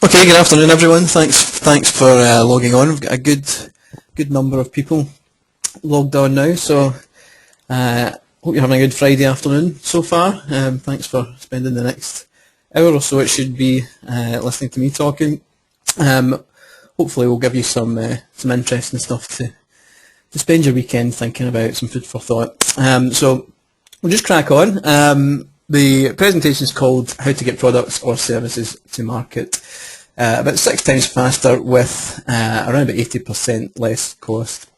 Okay, good afternoon, everyone. Thanks for logging on. We've got a good number of people logged on now. So hope you're having a good Friday afternoon so far. Thanks for spending the next hour or so. It should be listening to me talking. Hopefully, we'll give you some interesting stuff to spend your weekend thinking about, some food for thought. So we'll just crack on. The presentation is called How to Get Products or Services to Market. About 6 times faster with around about 80% less cost.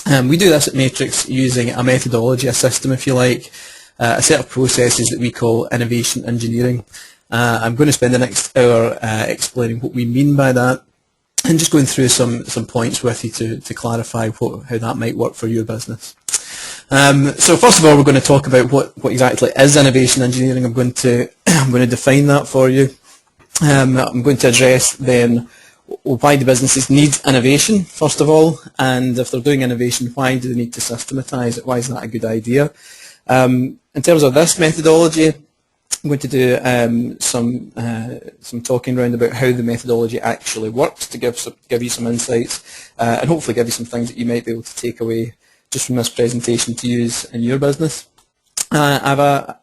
We do this at Matrix using a methodology, a system if you like, a set of processes that we call innovation engineering. I'm going to spend the next hour explaining what we mean by that and just going through some points with you to clarify how that might work for your business. So first of all, we're going to talk about what exactly is innovation engineering. I'm going to define that for you. I'm going to address then why the businesses need innovation, first of all, and if they're doing innovation, why do they need to systematise it? Why is that a good idea? In terms of this methodology, I'm going to do some talking around about how the methodology actually works to give you some insights and hopefully give you some things that you might be able to take away just from this presentation to use in your business. I have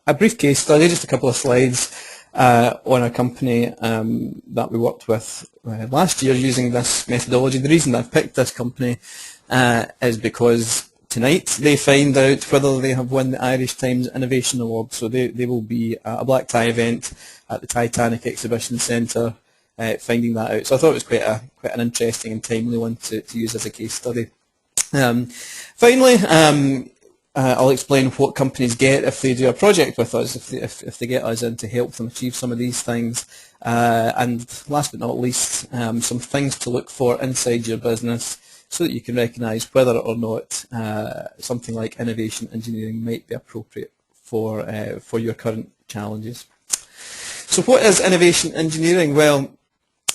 a brief case study, just a couple of slides on a company that we worked with last year using this methodology. The reason I've picked this company is because tonight they find out whether they have won the Irish Times Innovation Award. So they will be at a black tie event at the Titanic Exhibition Centre finding that out. So I thought it was quite an interesting and timely one to use as a case study. Finally, I'll explain what companies get if they do a project with us, if they get us in to help them achieve some of these things. And last but not least, some things to look for inside your business so that you can recognise whether or not something like innovation engineering might be appropriate for your current challenges. So what is innovation engineering? Well,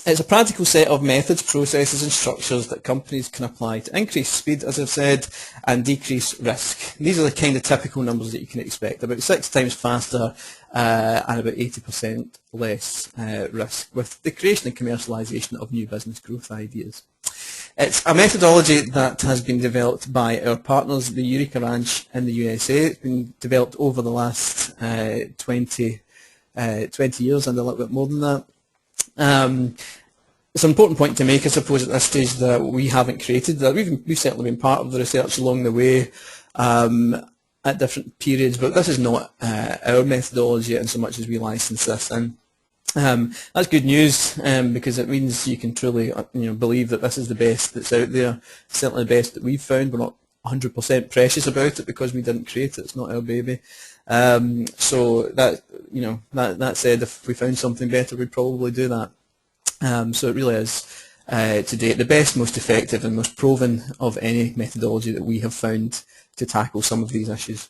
it's a practical set of methods, processes and structures that companies can apply to increase speed, as I've said, and decrease risk. These are the kind of typical numbers that you can expect, about 6 times faster and about 80% less risk with the creation and commercialisation of new business growth ideas. It's a methodology that has been developed by our partners, the Eureka Ranch in the USA. It's been developed over the last 20 years and a little bit more than that. It's an important point to make, I suppose, at this stage that we haven't created that. We've certainly been part of the research along the way at different periods, but this is not our methodology in so much as we license this in. That's good news because it means you can truly believe that this is the best that's out there, certainly the best that we've found. We're not 100% precious about it because we didn't create it, it's not our baby. So that said, if we found something better, we'd probably do that. So it really is, to date, the best, most effective and most proven of any methodology that we have found to tackle some of these issues.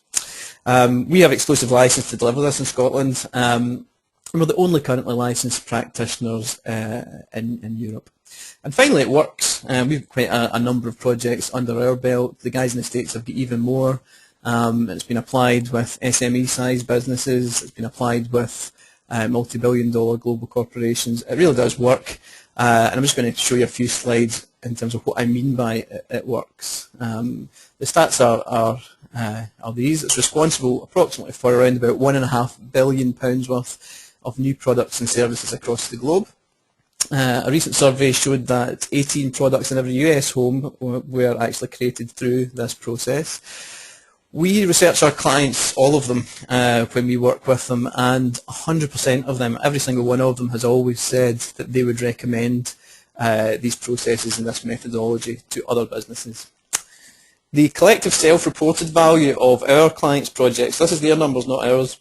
We have exclusive license to deliver this in Scotland. We're the only currently licensed practitioners in Europe. And finally, it works. We've got quite a number of projects under our belt. The guys in the States have got even more. It's been applied with SME-sized businesses. It's been applied with multi-billion-dollar global corporations. It really does work. And I'm just going to show you a few slides in terms of what I mean by it works. The stats are these. It's responsible approximately for around about £1.5 billion worth of new products and services across the globe. A recent survey showed that 18 products in every US home were actually created through this process. We research our clients, all of them, when we work with them, and 100% of them, every single one of them, has always said that they would recommend these processes and this methodology to other businesses. The collective self-reported value of our clients' projects, this is their numbers, not ours,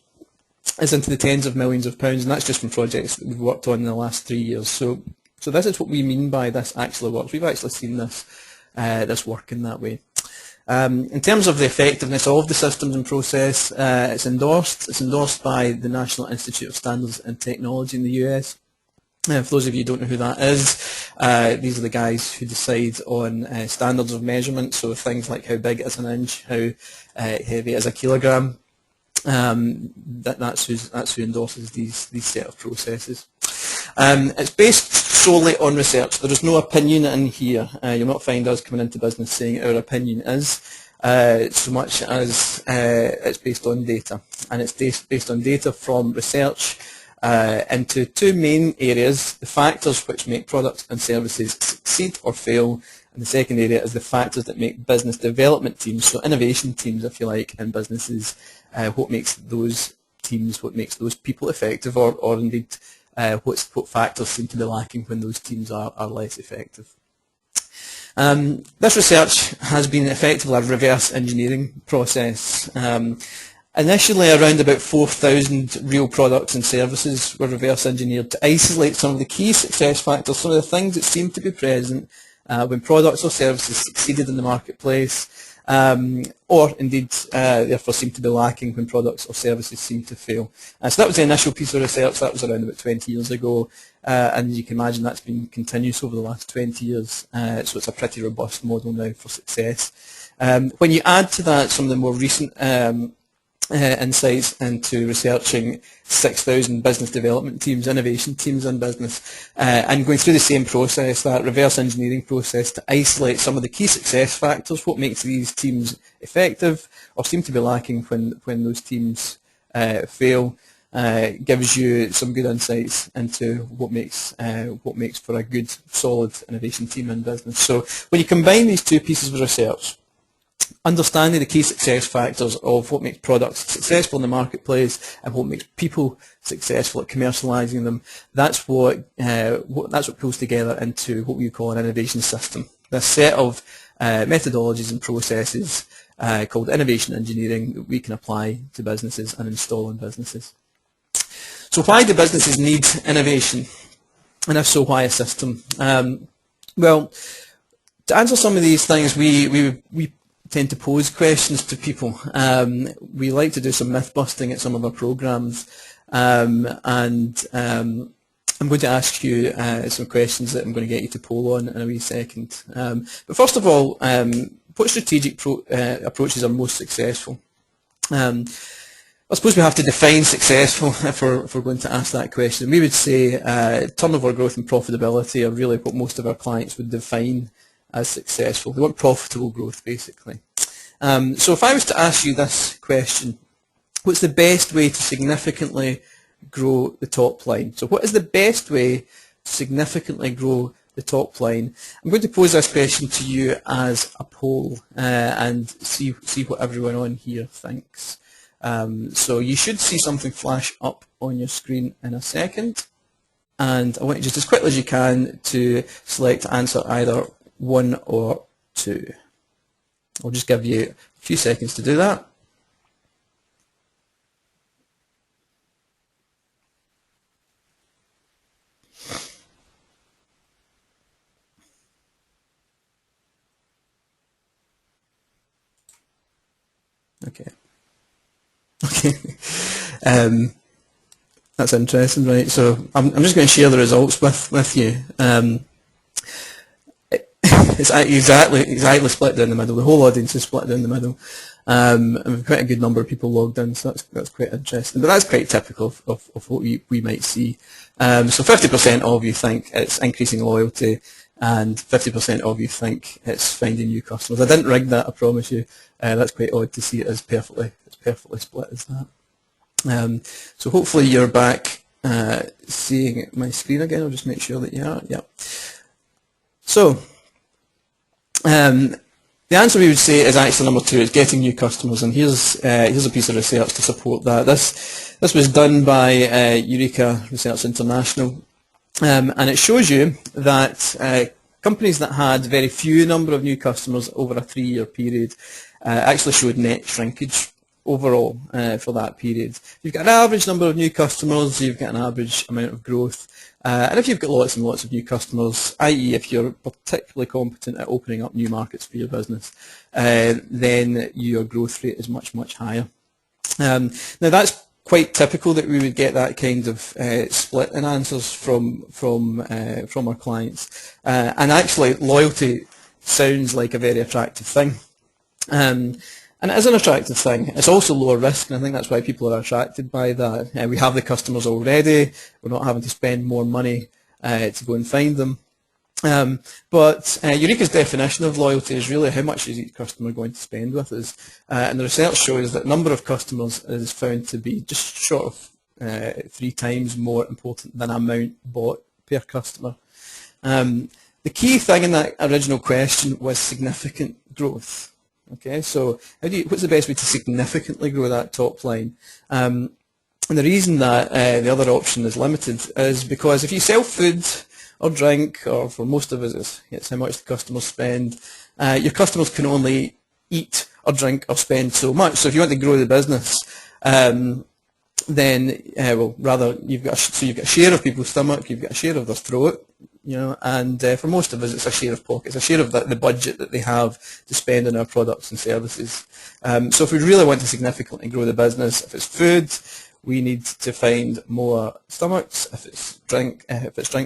is into the tens of millions of pounds, and that's just from projects that we've worked on in the last 3 years. So this is what we mean by this actually works. We've actually seen this work in that way. In terms of the effectiveness of the systems and process, it's endorsed by the National Institute of Standards and Technology in the US. For those of you who don't know who that is, these are the guys who decide on standards of measurement, so things like how big is an inch, how heavy is a kilogram. That's who endorses these set of processes. It's based solely on research. There is no opinion in here. You'll not find us coming into business saying our opinion is, so much as it's based on data. And it's based on data from research into two main areas: the factors which make products and services succeed or fail, and the second area is the factors that make business development teams, so innovation teams, if you like, in businesses, what makes those teams, what makes those people effective, or indeed what factors seem to be lacking when those teams are less effective. This research has been effectively a reverse engineering process. Initially, around about 4,000 real products and services were reverse engineered to isolate some of the key success factors, some of the things that seem to be present when products or services succeeded in the marketplace, or indeed therefore seem to be lacking when products or services seem to fail. So that was the initial piece of research. That was around about 20 years ago, and you can imagine that's been continuous over the last 20 years, so it's a pretty robust model now for success. When you add to that some of the more recent insights into researching 6,000 business development teams, innovation teams in business, and going through the same process, that reverse engineering process, to isolate some of the key success factors, what makes these teams effective or seem to be lacking when those teams fail, gives you some good insights into what makes for a good, solid innovation team in business. So when you combine these two pieces of research, understanding the key success factors of what makes products successful in the marketplace and what makes people successful at commercialising them, that's what pulls together into what we call an innovation system. This set of methodologies and processes called innovation engineering that we can apply to businesses and install in businesses. So why do businesses need innovation? And if so, why a system? Well, to answer some of these things, we tend to pose questions to people. We like to do some myth busting at some of our programs, and I'm going to ask you some questions that I'm going to get you to poll on in a wee second. But first of all, what strategic approaches are most successful? I suppose we have to define successful if we're going to ask that question. We would say turnover growth and profitability are really what most of our clients would define as successful. They want profitable growth, basically. So if I was to ask you this question, what's the best way to significantly grow the top line? So what is the best way to significantly grow the top line? I'm going to pose this question to you as a poll and see what everyone on here thinks. So you should see something flash up on your screen in a second, and I want you just as quickly as you can to select answer either 1 or 2. I'll just give you a few seconds to do that. Okay. That's interesting, right? So I'm just going to share the results with you. It's exactly split down the middle. The whole audience is split down the middle, and we've quite a good number of people logged in, so that's quite interesting. But that's quite typical of what we might see. So 50% of you think it's increasing loyalty, and 50% of you think it's finding new customers. I didn't rig that, I promise you. That's quite odd to see it as perfectly split as that. So hopefully you're back seeing my screen again. I'll just make sure that you are. Yeah. So the answer we would say is actually number 2, is getting new customers, and here's a piece of research to support that. This was done by Eureka Research International, and it shows you that companies that had very few number of new customers over a 3-year period actually showed net shrinkage overall for that period. You've got an average number of new customers, you've got an average amount of growth, and if you've got lots and lots of new customers, i.e. if you're particularly competent at opening up new markets for your business, then your growth rate is much, much higher. Now that's quite typical that we would get that kind of split in answers from our clients, and actually loyalty sounds like a very attractive thing. And it is an attractive thing. It's also lower risk, and I think that's why people are attracted by that. We have the customers already. We're not having to spend more money to go and find them. But Eureka's definition of loyalty is really how much is each customer going to spend with us. And the research shows that number of customers is found to be just short of 3 times more important than amount bought per customer. The key thing in that original question was significant growth. Okay, so what's the best way to significantly grow that top line? And the reason that the other option is limited is because if you sell food or drink, or for most of us it's how much the customers spend, your customers can only eat or drink or spend so much. So if you want to grow the business, then well, rather you've got a share of people's stomach, you've got a share of their throat, and for most of us it's a share of pockets, a share of the budget that they have to spend on our products and services. So if we really want to significantly grow the business, if it's food, we need to find more stomachs. If it's drink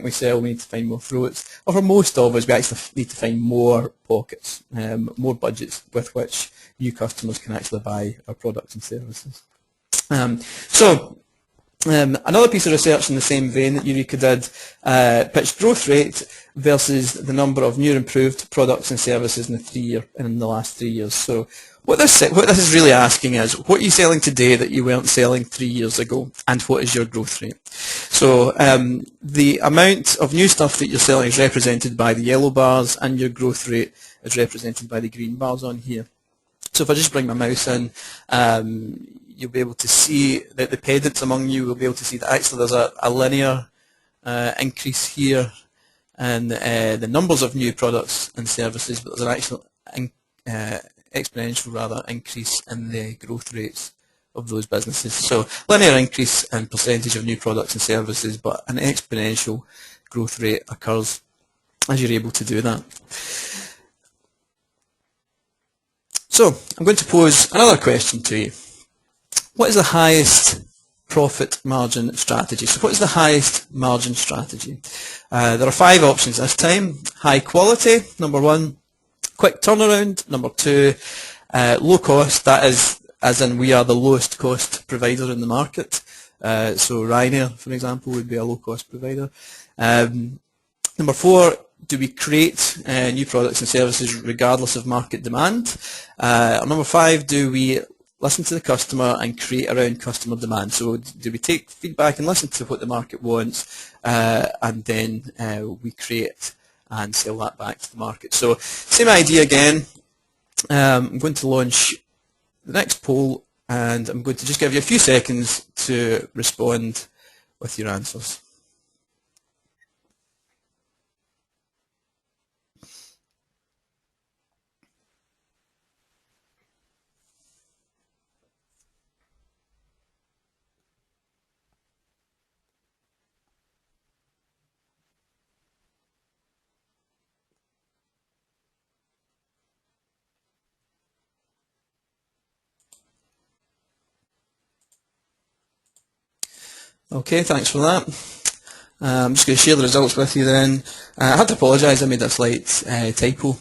we sell, we need to find more throats. Or for most of us, we actually need to find more pockets, more budgets with which new customers can actually buy our products and services. Another piece of research in the same vein that Eureka did pitched growth rate versus the number of new improved products and services in the last 3 years. So what this is really asking is, what are you selling today that you weren't selling 3 years ago, and what is your growth rate? So the amount of new stuff that you're selling is represented by the yellow bars, and your growth rate is represented by the green bars on here. So if I just bring my mouse in, you'll be able to see that the pedants among you will be able to see that actually there's a linear increase here in the numbers of new products and services, but there's an actual exponential increase in the growth rates of those businesses. So linear increase in percentage of new products and services, but an exponential growth rate occurs as you're able to do that. So I'm going to pose another question to you. What is the highest profit margin strategy? So what is the highest margin strategy? There are 5 options this time. High quality, number 1. Quick turnaround, number 2. Low cost, that is as in we are the lowest cost provider in the market. So Ryanair, for example, would be a low cost provider. Number 4, do we create new products and services regardless of market demand? Number 5, do we listen to the customer and create around customer demand? So do we take feedback and listen to what the market wants, and then we create and sell that back to the market? So same idea again. I'm going to launch the next poll, and I'm going to just give you a few seconds to respond with your answers. Okay, thanks for that. I'm just going to share the results with you then. I had to apologise, I made a slight typo,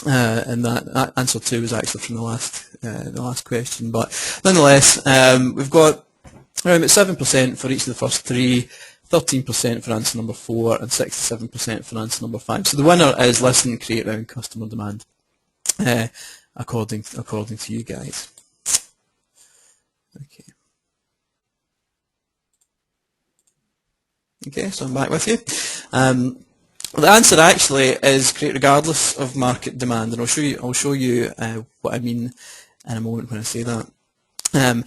and that answer 2 was actually from the last question. But nonetheless, we've got around about 7% for each of the first 3, 13% for answer number 4, and 67% for answer number 5. So the winner is listen and create around customer demand, according to you guys. Okay. Okay, so I'm back with you. The answer actually is create regardless of market demand, and I'll show you what I mean in a moment when I say that. I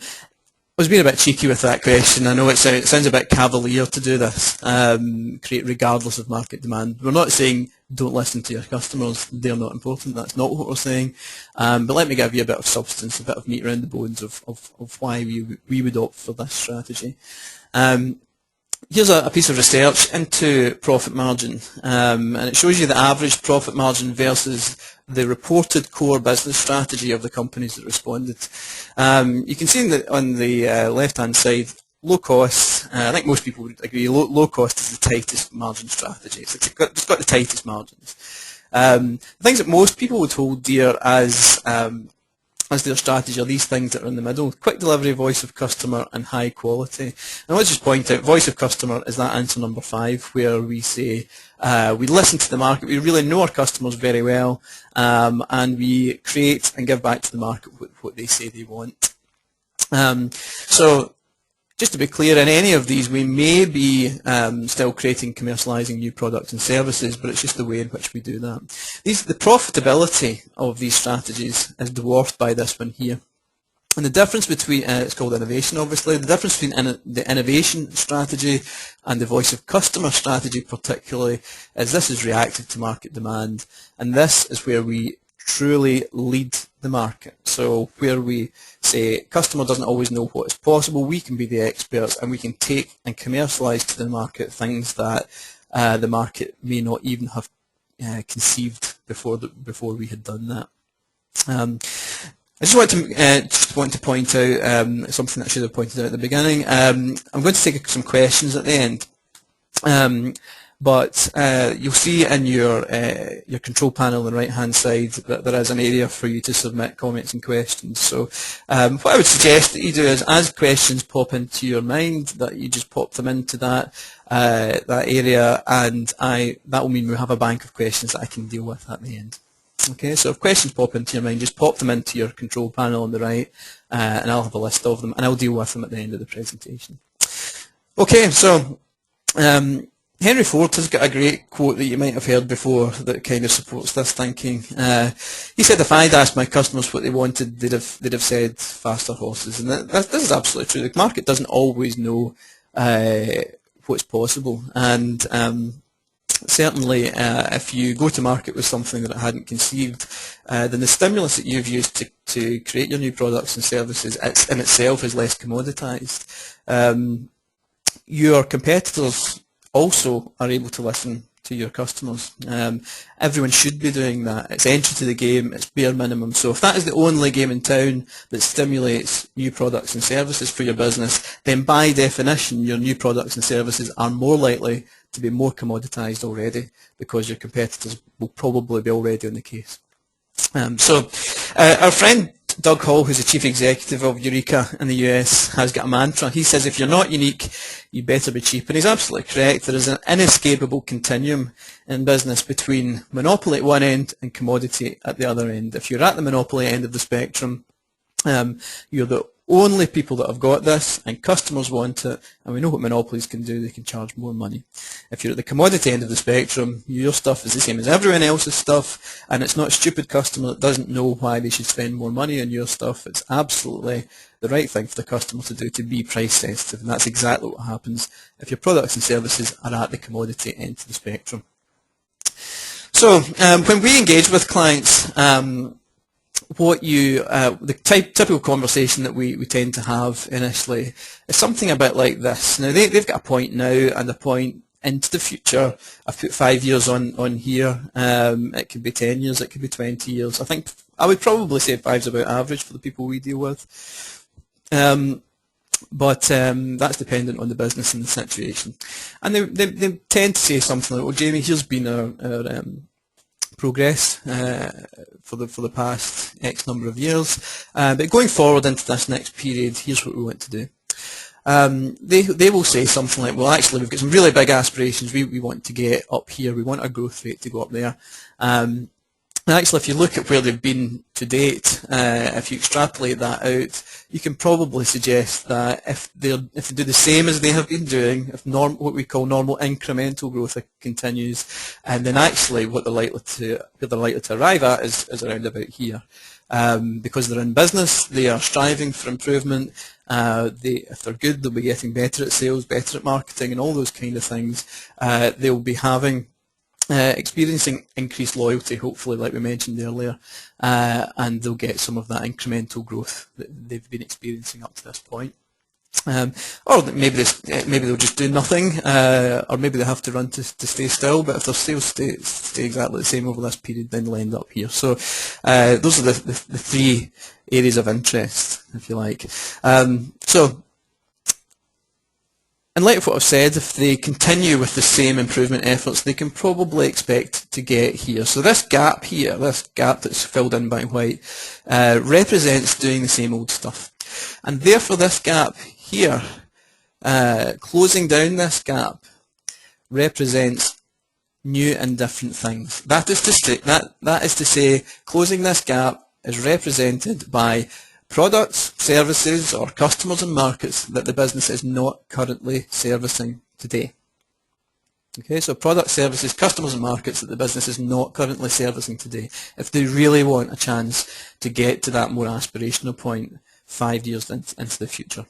was being a bit cheeky with that question. I know it sounds a bit cavalier to do this. Create regardless of market demand. We're not saying don't listen to your customers; they're not important. That's not what we're saying. But let me give you a bit of substance, a bit of meat around the bones of why we would opt for this strategy. Here's a piece of research into profit margin, and it shows you the average profit margin versus the reported core business strategy of the companies that responded. You can see on the left-hand side, low cost. I think most people would agree low cost is the tightest margin strategy. It's got the tightest margins. The things that most people would hold dear as as their strategy are these things that are in the middle: quick delivery, voice of customer, and high quality. And let's just point out, voice of customer is that answer number 5, where we say we listen to the market, we really know our customers very well, and we create and give back to the market what they say they want. So just to be clear, in any of these we may be still creating, commercialising new products and services, but it's just the way in which we do that. The profitability of these strategies is dwarfed by this one here. And the difference between, it's called innovation obviously, the difference between the innovation strategy and the voice of customer strategy particularly is this is reactive to market demand, and this is where we truly lead the market. So where we say customer doesn't always know what is possible, we can be the experts and we can take and commercialise to the market things that the market may not even have conceived before we had done that. I just want to point out something that I should have pointed out at the beginning. I'm going to take some questions at the end. But you'll see in your control panel on the right-hand side that there is an area for you to submit comments and questions. So what I would suggest that you do is, as questions pop into your mind, that you just pop them into that area, and that will mean we have a bank of questions that I can deal with at the end. Okay, so if questions pop into your mind, just pop them into your control panel on the right, and I'll have a list of them, and I'll deal with them at the end of the presentation. Okay, so Henry Ford has got a great quote that you might have heard before that kind of supports this thinking. He said, if I'd asked my customers what they wanted, they'd have said faster horses. And this is absolutely true. The market doesn't always know what's possible. And certainly if you go to market with something that it hadn't conceived, then the stimulus that you've used to create your new products and services in itself is less commoditized. Your competitors also are able to listen to your customers. Everyone should be doing that. It's entry to the game, it's bare minimum. So if that is the only game in town that stimulates new products and services for your business, then by definition your new products and services are more likely to be more commoditized already, because your competitors will probably be already on the case. So our friend Doug Hall, who's the chief executive of Eureka in the US, has got a mantra. He says, if you're not unique, you better be cheap. And he's absolutely correct. There is an inescapable continuum in business between monopoly at one end and commodity at the other end. If you're at the monopoly end of the spectrum, you're the only people that have got this, and customers want it, and we know what monopolies can do. They can charge more money. If you're at the commodity end of the spectrum, your stuff is the same as everyone else's stuff, and it's not a stupid customer that doesn't know why they should spend more money on your stuff. It's absolutely the right thing for the customer to do, to be price sensitive, and that's exactly what happens if your products and services are at the commodity end of the spectrum. So when we engage with clients, the typical conversation that we tend to have initially is something a bit like this. Now they've got a point now and a point into the future. I've put 5 years on here. It could be 10 years, it could be 20 years. I think I would probably say 5's about average for the people we deal with. But that's dependent on the business and the situation. And they tend to say something like, well, Jamie, here's been our progress for the past X number of years, but going forward into this next period, here's what we want to do. They will say something like, well, actually, we've got some really big aspirations. We want to get up here. We want our growth rate to go up there. And actually, if you look at where they've been to date, if you extrapolate that out, you can probably suggest that if they do the same as they have been doing, if what we call normal incremental growth continues, and then actually where they're likely to arrive at is around about here. Because they're in business, they are striving for improvement. If they're good, they'll be getting better at sales, better at marketing, and all those kind of things. They'll be experiencing increased loyalty, hopefully, like we mentioned earlier, and they'll get some of that incremental growth that they've been experiencing up to this point. Or maybe they'll just do nothing, or maybe they have to run to stay still, but if their sales stay exactly the same over this period, then they'll end up here. So those are the three areas of interest, if you like. So in light of what I've said, if they continue with the same improvement efforts, they can probably expect to get here. So this gap here, this gap that's filled in by white, represents doing the same old stuff. And therefore this gap here, closing down this gap, represents new and different things. That is to say, closing this gap is represented by products, services, or customers and markets that the business is not currently servicing today. Okay, so products, services, customers and markets that the business is not currently servicing today, if they really want a chance to get to that more aspirational point 5 years into the future.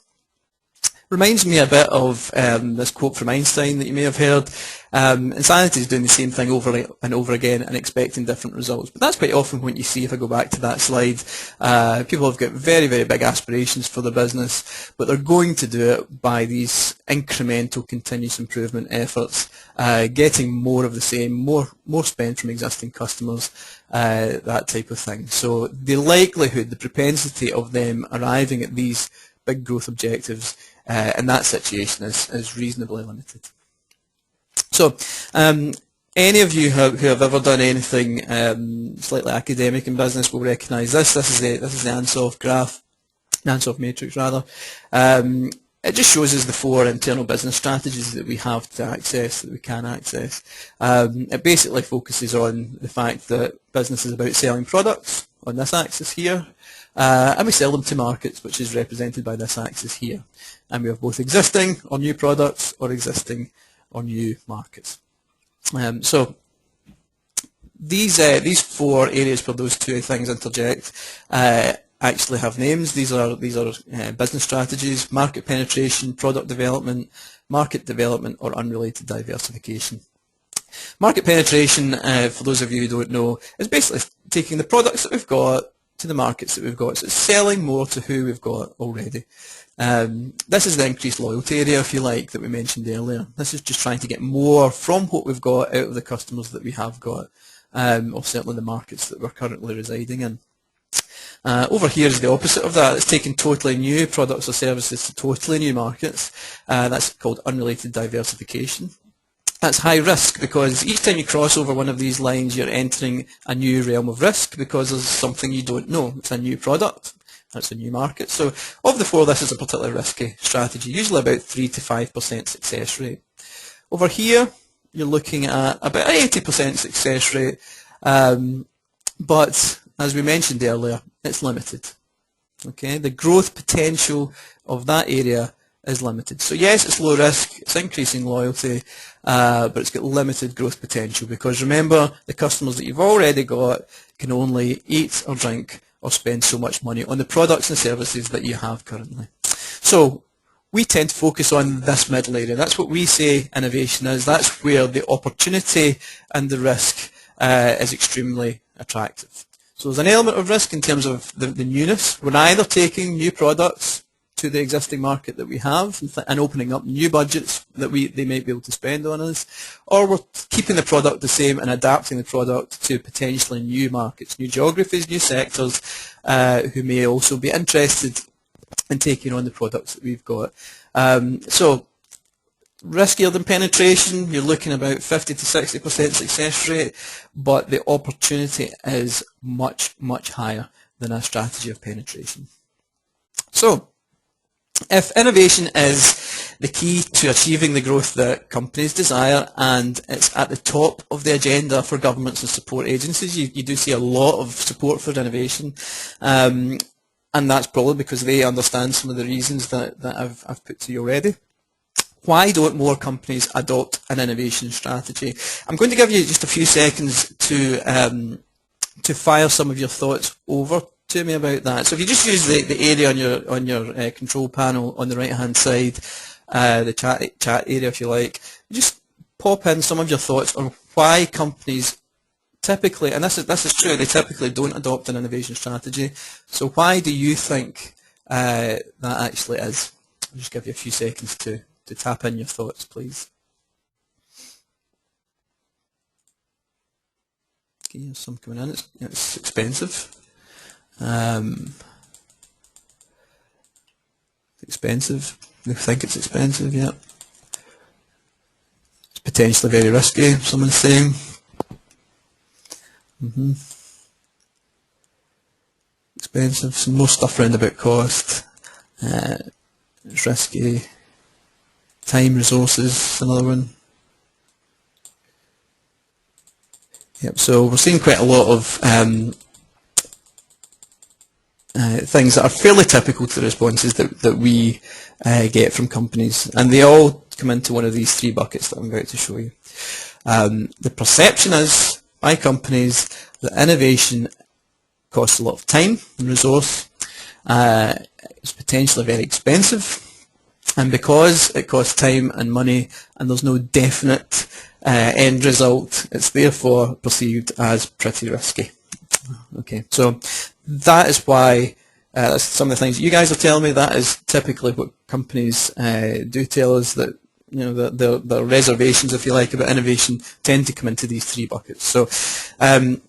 Reminds me a bit of this quote from Einstein that you may have heard. Insanity is doing the same thing over and over again and expecting different results. But that's quite often what you see if I go back to that slide. People have got very, very big aspirations for the business, but they're going to do it by these incremental continuous improvement efforts, getting more of the same, more spend from existing customers, that type of thing. So the likelihood, the propensity of them arriving at these big growth objectives in that situation is reasonably limited. So, any of you who have ever done anything slightly academic in business will recognise this. This is the Ansoff graph, Ansoff matrix rather. It just shows us the 4 internal business strategies that we have to access, that we can access. It basically focuses on the fact that business is about selling products on this axis here. And we sell them to markets, which is represented by this axis here. And we have both existing or new products or existing or new markets. So these 4 areas where those 2 things interject actually have names. These are business strategies: market penetration, product development, market development, or unrelated diversification. Market penetration, for those of you who don't know, is basically taking the products that we've got to the markets that we've got. So it's selling more to who we've got already. This is the increased loyalty area, if you like, that we mentioned earlier. This is just trying to get more from what we've got out of the customers that we have got, or certainly the markets that we're currently residing in. Over here is the opposite of that. It's taking totally new products or services to totally new markets. That's called unrelated diversification. That's high risk because each time you cross over one of these lines, you're entering a new realm of risk because there's something you don't know. It's a new product. It's a new market. So of the 4, this is a particularly risky strategy, usually about 3 to 5% success rate. Over here, you're looking at about 80% success rate, but as we mentioned earlier, it's limited. Okay, the growth potential of that area is limited. So yes, it's low risk, it's increasing loyalty, but it's got limited growth potential because remember, the customers that you've already got can only eat or drink or spend so much money on the products and services that you have currently. So we tend to focus on this middle area. That's what we say innovation is. That's where the opportunity and the risk is extremely attractive. So there's an element of risk in terms of the newness. We're either taking new products to the existing market that we have and opening up new budgets that they might be able to spend on us, or we're keeping the product the same and adapting the product to potentially new markets, new geographies, new sectors who may also be interested in taking on the products that we've got. So riskier than penetration, you're looking about 50 to 60% success rate, but the opportunity is much, much higher than a strategy of penetration. So if innovation is the key to achieving the growth that companies desire and it's at the top of the agenda for governments and support agencies, you do see a lot of support for innovation, and that's probably because they understand some of the reasons that I've put to you already. Why don't more companies adopt an innovation strategy? I'm going to give you just a few seconds to fire some of your thoughts over to me about that. So if you just use the area on your control panel on the right hand side, the chat area if you like, just pop in some of your thoughts on why companies typically, and this is true, they typically don't adopt an innovation strategy. So why do you think that actually is? I'll just give you a few seconds to tap in your thoughts, please. Okay, here's some coming in. It's expensive. Expensive. They think it's expensive, yeah. potentially very risky, someone's saying. Expensive, some more stuff around about cost. It's risky. Time, resources, another one. Yep, so we're seeing quite a lot of things that are fairly typical to the responses that we get from companies, and they all come into one of these three buckets that I'm about to show you. The perception is, by companies, that innovation costs a lot of time and resource, it's potentially very expensive, and because it costs time and money and there's no definite end result, it's therefore perceived as pretty risky. Okay, so that is why that's some of the things that you guys are telling me. That is typically what companies do tell us, that their reservations, if you like, about innovation tend to come into these three buckets. So I'm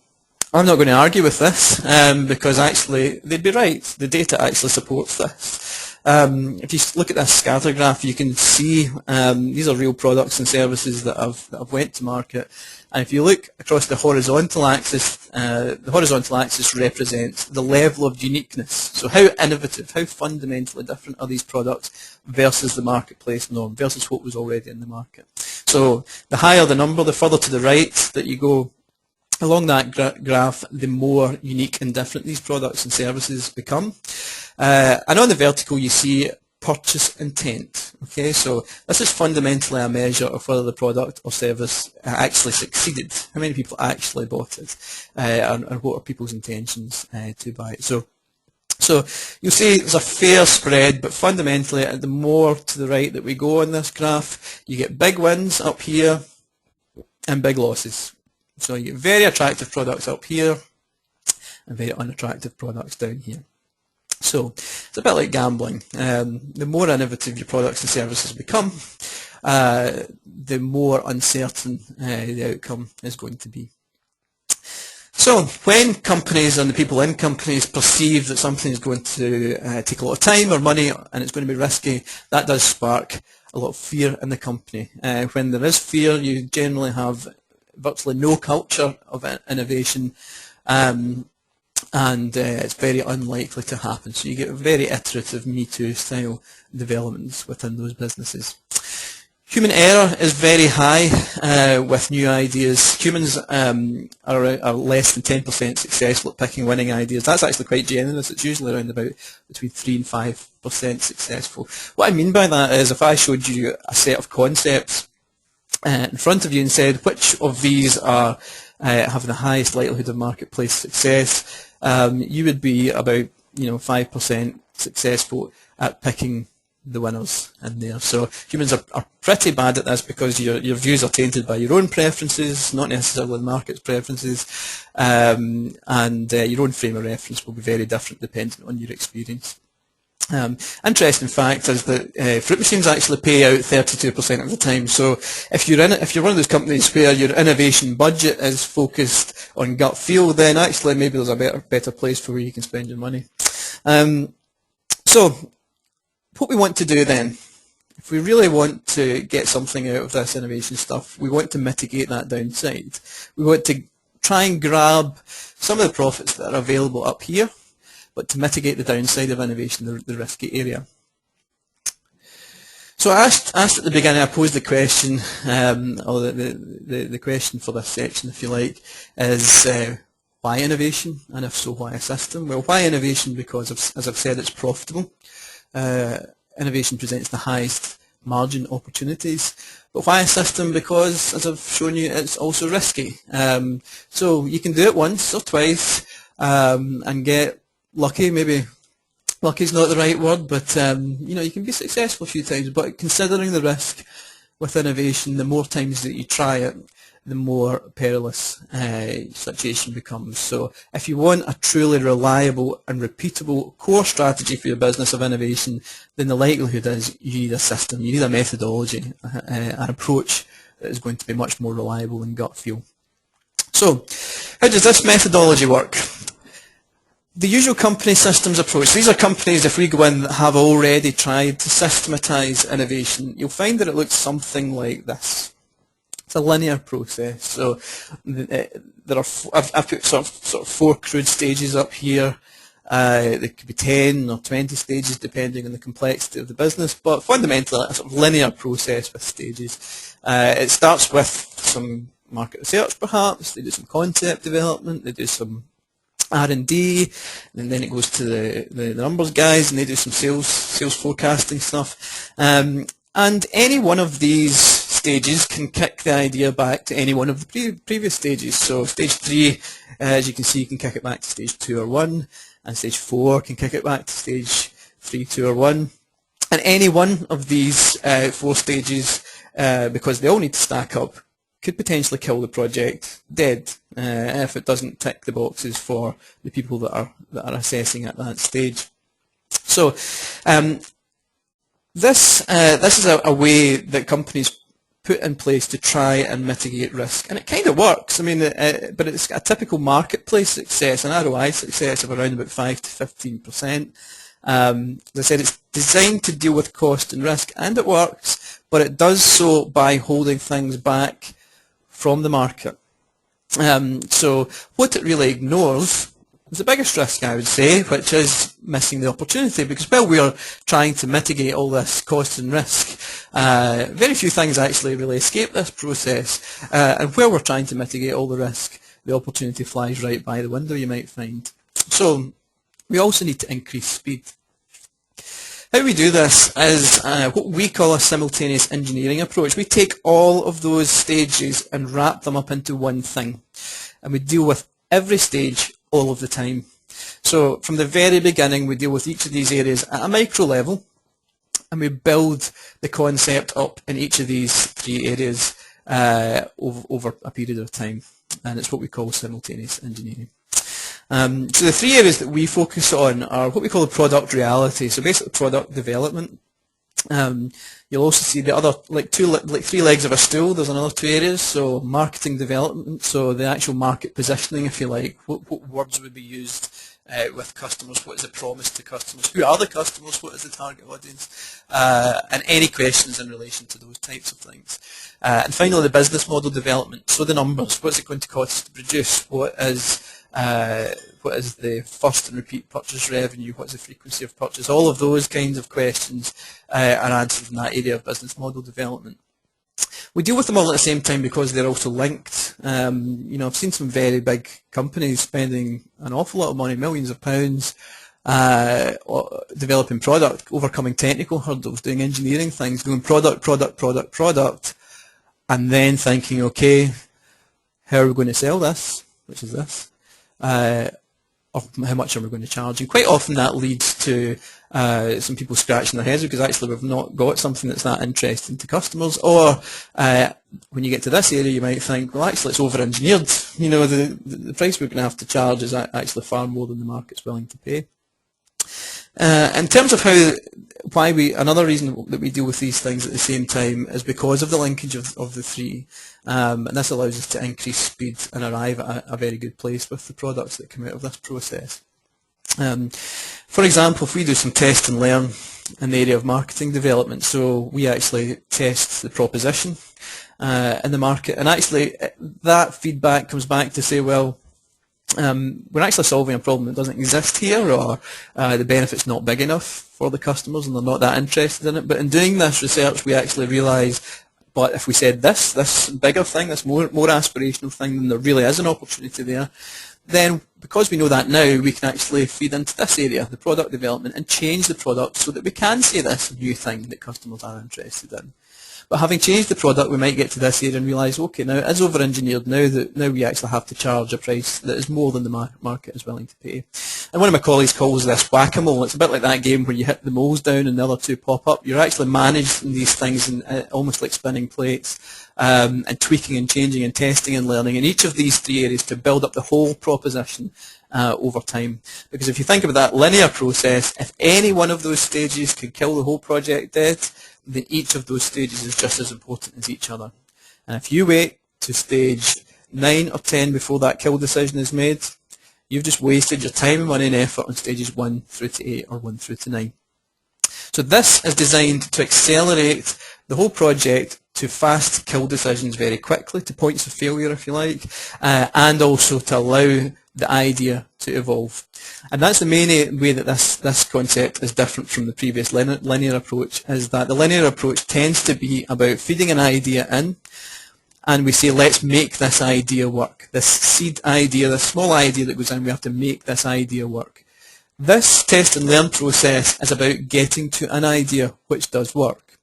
not going to argue with this because actually they'd be right. The data actually supports this. If you look at this scatter graph, you can see these are real products and services that have went to market. And if you look across the horizontal axis represents the level of uniqueness. So how innovative, how fundamentally different are these products versus the marketplace norm, versus what was already in the market. So the higher the number, the further to the right that you go along that graph, the more unique and different these products and services become. And on the vertical you see purchase intent. Okay, so this is fundamentally a measure of whether the product or service actually succeeded. How many people actually bought it, and what are people's intentions to buy it. So you'll see there's a fair spread, but fundamentally, the more to the right that we go on this graph, you get big wins up here and big losses. So you get very attractive products up here and very unattractive products down here. So it's a bit like gambling. The more innovative your products and services become, the more uncertain the outcome is going to be. So when companies and the people in companies perceive that something is going to take a lot of time or money and it's going to be risky, that does spark a lot of fear in the company. When there is fear, you generally have virtually no culture of innovation, and it's very unlikely to happen. So you get very iterative Me Too style developments within those businesses. Human error is very high with new ideas. Humans are less than 10% successful at picking winning ideas. That's actually quite generous. It's usually around about between 3 and 5% successful. What I mean by that is, if I showed you a set of concepts in front of you and said which of these are having the highest likelihood of marketplace success, you would be about 5% successful at picking the winners in there. So humans are pretty bad at this because your views are tainted by your own preferences, not necessarily the market's preferences, and your own frame of reference will be very different depending on your experience. Interesting fact is that fruit machines actually pay out 32% of the time. So if you're one of those companies where your innovation budget is focused on gut feel, then actually maybe there's a better place for where you can spend your money. So what we want to do then, if we really want to get something out of this innovation stuff, we want to mitigate that downside. We want to try and grab some of the profits that are available up here, but to mitigate the downside of innovation, the risky area. So I asked at the beginning, I posed the question, or the question for this section, if you like, is why innovation, and if so, why a system? Well, why innovation? Because, as I've said, it's profitable. Innovation presents the highest margin opportunities. But why a system? Because, as I've shown you, it's also risky. So you can do it once or twice and get lucky. Maybe lucky is not the right word, but you can be successful a few times. But considering the risk with innovation, the more times that you try it, the more perilous situation becomes. So if you want a truly reliable and repeatable core strategy for your business of innovation, then the likelihood is you need a system, you need a methodology, an approach that is going to be much more reliable than gut feel. So how does this methodology work? The usual company systems approach. These are companies, if we go in, that have already tried to systematize innovation. You'll find that it looks something like this. It's a linear process. So there are I've put sort of 4 crude stages up here. There could be 10 or 20 stages depending on the complexity of the business, but fundamentally a sort of linear process with stages. It starts with some market research perhaps, they do some concept development, they do some R&D, and then it goes to the numbers guys and they do some sales forecasting stuff. And any one of these stages can kick the idea back to any one of the previous stages. So stage 3, as you can see, you can kick it back to stage 2 or 1, and stage 4 can kick it back to stage 3, 2 or 1. And any one of these 4 stages, because they all need to stack up, could potentially kill the project dead if it doesn't tick the boxes for the people that are assessing at that stage. So this is a way that companies put in place to try and mitigate risk, and it kind of works. I mean, but it's a typical marketplace success, an ROI success of around about 5 to 15%. As I said, it's designed to deal with cost and risk, and it works, but it does so by holding things back from the market. So what it really ignores is the biggest risk, I would say, which is missing the opportunity, because while we are trying to mitigate all this cost and risk, very few things actually really escape this process, and where we're trying to mitigate all the risk, the opportunity flies right by the window, you might find. So we also need to increase speed. How we do this is what we call a simultaneous engineering approach. We take all of those stages and wrap them up into one thing, and we deal with every stage all of the time. So from the very beginning we deal with each of these areas at a micro level, and we build the concept up in each of these 3 areas over a period of time, and it's what we call simultaneous engineering. So the 3 areas that we focus on are what we call the product reality, so basically product development. You'll also see the other, like 3 legs of a stool, there's another 2 areas, so marketing development, so the actual market positioning, if you like, what words would be used with customers, what is the promise to customers, who are the customers, what is the target audience, and any questions in relation to those types of things. And finally the business model development, so the numbers, what is it going to cost to produce, what is the first and repeat purchase revenue, what is the frequency of purchase, all of those kinds of questions are answered in that area of business model development. We deal with them all at the same time because they're also linked. You know, I've seen some very big companies spending an awful lot of money, millions of pounds, developing product, overcoming technical hurdles, doing engineering things, doing product, and then thinking, okay, how are we going to sell this, which is this, or how much are we going to charge? And quite often that leads to some people scratching their heads because actually we've not got something that's that interesting to customers, or when you get to this area you might think, well actually it's over-engineered, you know, the price we're going to have to charge is actually far more than the market's willing to pay. In terms of another reason that we deal with these things at the same time is because of the linkage of the 3, and this allows us to increase speed and arrive at a very good place with the products that come out of this process. For example, if we do some test and learn in the area of marketing development, so we actually test the proposition in the market, and actually that feedback comes back to say, well, we're actually solving a problem that doesn't exist here, or the benefit's not big enough for the customers and they're not that interested in it. But in doing this research we actually realise, but if we said this bigger thing, this more aspirational thing, then there really is an opportunity there. Then because we know that now, we can actually feed into this area, the product development, and change the product so that we can say this new thing that customers are interested in. But having changed the product, we might get to this area and realise, okay, now it is over-engineered, now we actually have to charge a price that is more than the market is willing to pay. And one of my colleagues calls this whack-a-mole. It's a bit like that game where you hit the moles down and the other 2 pop up. You're actually managing these things almost like spinning plates, and tweaking and changing and testing and learning in each of these 3 areas to build up the whole proposition over time. Because if you think about that linear process, if any one of those stages can kill the whole project dead, then each of those stages is just as important as each other. And if you wait to stage 9 or 10 before that kill decision is made, you've just wasted your time, money and effort on stages 1 through to 8 or 1 through to 9. So this is designed to accelerate the whole project to fast kill decisions very quickly, to points of failure if you like, and also to allow the idea to evolve. And that's the main way that this concept is different from the previous linear approach, is that the linear approach tends to be about feeding an idea in, and we say, let's make this idea work. This seed idea, this small idea that goes in, we have to make this idea work. This test and learn process is about getting to an idea which does work.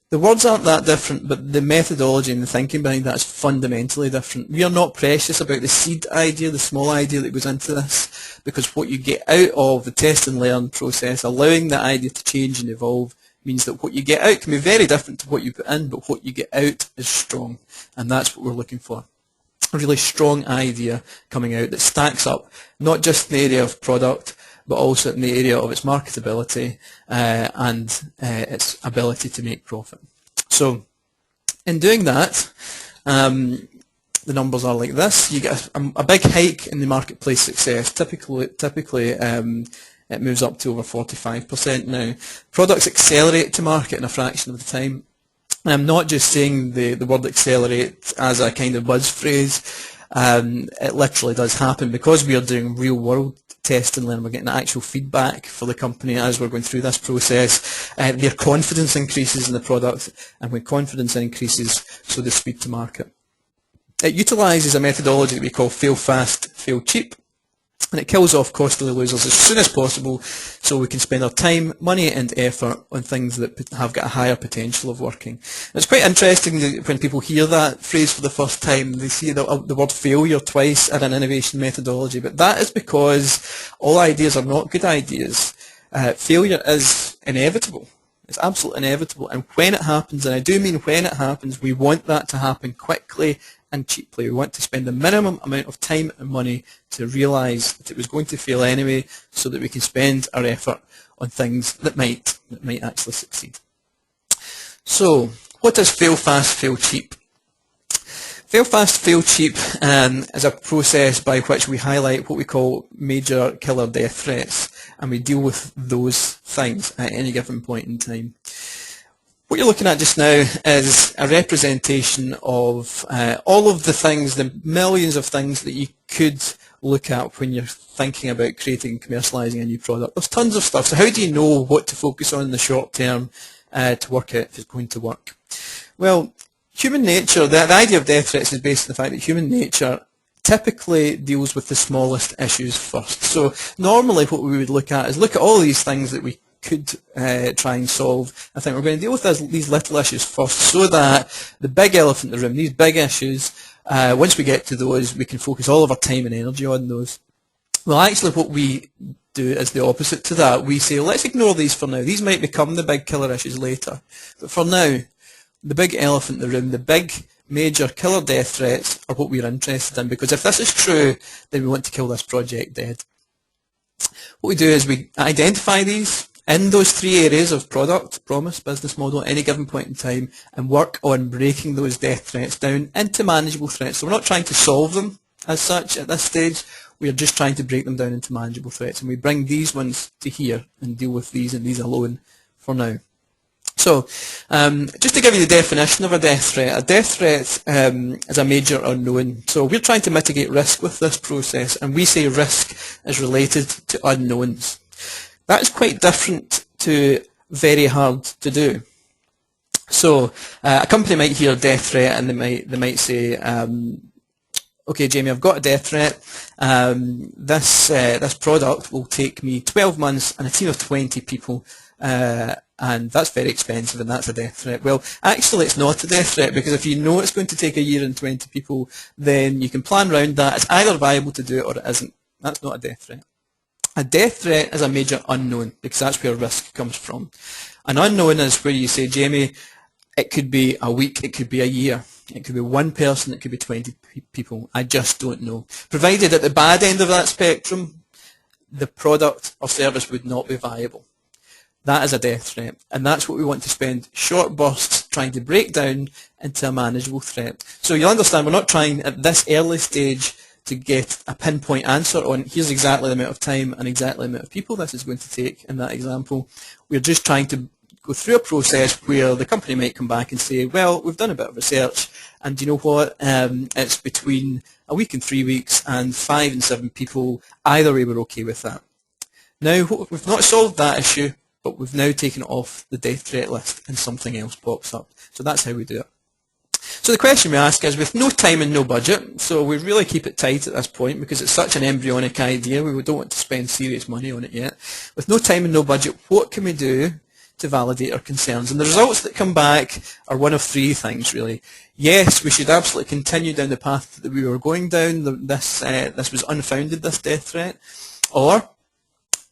The words aren't that different, but the methodology and the thinking behind that is fundamentally different. We are not precious about the seed idea, the small idea that goes into this, because what you get out of the test and learn process, allowing the idea to change and evolve, means that what you get out can be very different to what you put in, but what you get out is strong. And that's what we're looking for. A really strong idea coming out that stacks up, not just in the area of product, but also in the area of its marketability and its ability to make profit. So in doing that, the numbers are like this. You get a big hike in the marketplace success. Typically it moves up to over 45% now. Products accelerate to market in a fraction of the time. And I'm not just saying the word accelerate as a kind of buzz phrase. It literally does happen because we are doing real world test and learn. We're getting actual feedback for the company as we're going through this process. Their confidence increases in the product, and when confidence increases, so the speed to market. It utilises a methodology that we call fail fast, fail cheap, and it kills off costly losers as soon as possible so we can spend our time, money and effort on things that have got a higher potential of working. And it's quite interesting that when people hear that phrase for the first time, they see the word failure twice in an innovation methodology, but that is because all ideas are not good ideas. Failure is inevitable. It's absolutely inevitable, and when it happens, and I do mean when it happens, we want that to happen quickly and cheaply. We want to spend the minimum amount of time and money to realise that it was going to fail anyway, so that we can spend our effort on things that might actually succeed. So, what is fail fast, fail cheap? Fail fast, fail cheap is a process by which we highlight what we call major killer death threats, and we deal with those things at any given point in time. What you're looking at just now is a representation of all of the things, the millions of things that you could look at when you're thinking about creating and commercialising a new product. There's tons of stuff. So how do you know what to focus on in the short term to work out if it's going to work? Well, human nature, the idea of death threats is based on the fact that human nature typically deals with the smallest issues first. So normally what we would look at is look at all these things that we could try and solve. I think we're going to deal with these little issues first so that the big elephant in the room, these big issues, once we get to those, we can focus all of our time and energy on those. Well, actually what we do is the opposite to that. We say, let's ignore these for now. These might become the big killer issues later. But for now, the big elephant in the room, the big major killer death threats are what we're interested in, because if this is true, then we want to kill this project dead. What we do is we identify these in those three areas of product, promise, business model at any given point in time, and work on breaking those death threats down into manageable threats. So we're not trying to solve them as such at this stage, we are just trying to break them down into manageable threats, and we bring these ones to here and deal with these and these alone for now. So, just to give you the definition of a death threat is a major unknown. So we're trying to mitigate risk with this process, and we say risk is related to unknowns. That's quite different to very hard to do. So a company might hear death threat and they might say, okay, Jamie, I've got a death threat. This product will take me 12 months and a team of 20 people, and that's very expensive, and that's a death threat. Well, actually, it's not a death threat, because if you know it's going to take a year and 20 people, then you can plan around that. It's either viable to do it or it isn't. That's not a death threat. A death threat is a major unknown, because that's where risk comes from. An unknown is where you say, Jamie, it could be a week, it could be a year, it could be one person, it could be 20 people. I just don't know. Provided at the bad end of that spectrum, the product or service would not be viable. That is a death threat, and that's what we want to spend short bursts trying to break down into a manageable threat. So you'll understand we're not trying at this early stage to get a pinpoint answer on here's exactly the amount of time and exactly the amount of people this is going to take in that example. We're just trying to go through a process where the company might come back and say, well, we've done a bit of research, and you know what, it's between a week and 3 weeks, and 5 and 7 people, either way we're okay with that. Now, we've not solved that issue, but we've now taken it off the death threat list and something else pops up. So that's how we do it. So the question we ask is, with no time and no budget, so we really keep it tight at this point because it's such an embryonic idea, we don't want to spend serious money on it yet. With no time and no budget, what can we do to validate our concerns? And the results that come back are one of 3 things, really. Yes, we should absolutely continue down the path that we were going down. This was unfounded, this death threat. Or,